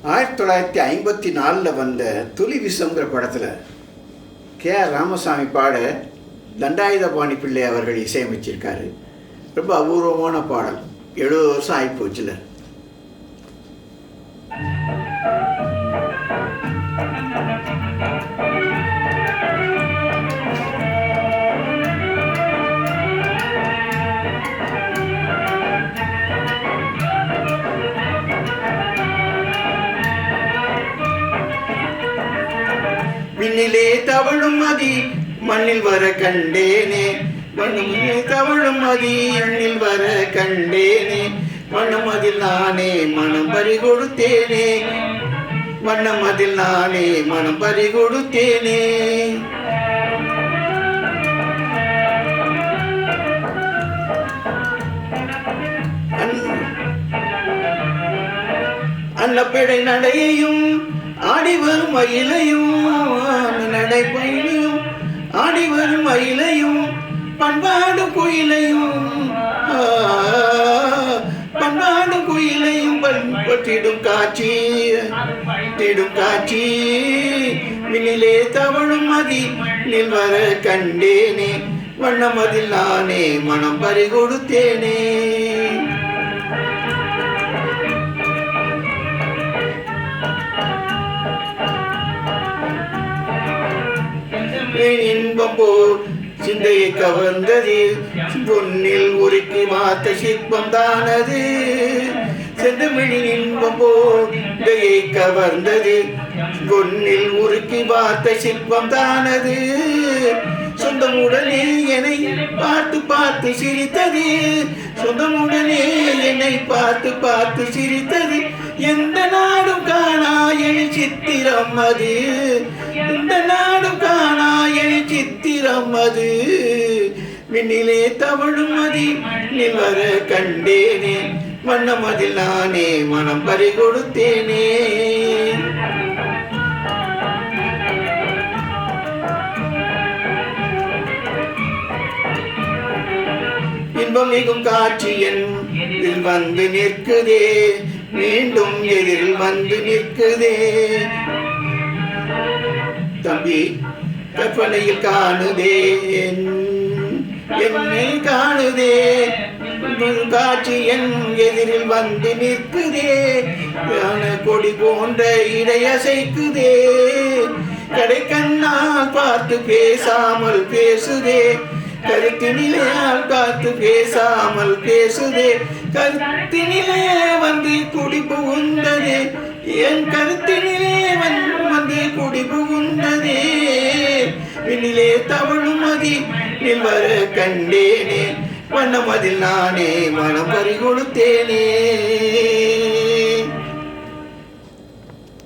1954 வந்த துளி விஷம்ங்கிற படத்தில் கே.ஆர். ராமசாமி பாட தண்டாயுதபாணி பிள்ளை அவர்கள் இசையமைச்சிருக்காரு. ரொம்ப அபூர்வமான பாடல். 70 வருஷம் ஆகிப்போச்சுல. விண்ணிலே தவழும் மதி மண்ணில் வர கண்டேனே, மண்ணிலே தவழும் மதி மண்ணில் வர கண்டேனே, மண்ணமதில் நானே மனம் பறி கொடுத்தேனே, மண்ணமதில் நானே மனம் பறி கொடுத்தேனே. அன்னப்படை நடையையும் ஆடி வரும் மயிலையும், நடைப்பையும் ஆடி வரும் மயிலையும், பண்பாடு குயிலையும் பண்பாடு குயிலையும் பற்றிடும் காட்சி திடும் காட்சி. விண்ணிலே தவழும் மதி நில் வர கண்டேனே, வண்ணமதில் நானே மனம் பறி கொடுத்தேனே. இன்பம் போல் சிந்தையை கவர்ந்தது, பொன்னில் உருக்கி மாத்த சிற்பம் தானது. செந்தமிழின் இன்பம் போல் சிந்தையை கவர்ந்தது, பொன்னில் உருக்கி மாத்த சிற்பம் தானது. சொந்தமுடனே என்னை பார்த்து பார்த்து சிரித்தது, சொந்தமுடனே என்னை பார்த்து பார்த்து சிரித்தது. எந்த நாடும் காணா என் சித்திரம் அது, எந்த நாடும் காணா என் சித்திரம் அது. விண்ணிலே தவழும் மதி நில் வர கண்டேனே, வண்ணமதில் நானே மனம் பறி கொடுத்தேனே. இன்பம் மிகும் காட்சி என் வந்து நிற்குதே, மீண்டும் எதிரில் வந்து நிற்குதே. தம்பி கற்பனையில் காணுதே, என்னை காணுதே, காட்சி என் எதிரில் வந்து நிற்குதே. கொடி போன்ற இடையசைக்குதே, கடை கண்ணால் பார்த்து பேசாமல் பேசுதே, கருத்தினிலையால் பார்த்து பேசாமல் பேசுதே. கருத்தினிலே வந்து குடி புகுந்ததே, என் கருத்தினிலே வந்து குடி புகுந்ததே. விண்ணிலே தவழும் மதி நில் வர கண்டேனே, வண்ணமதில் நானே மனம் பறி கொடுத்தேனே.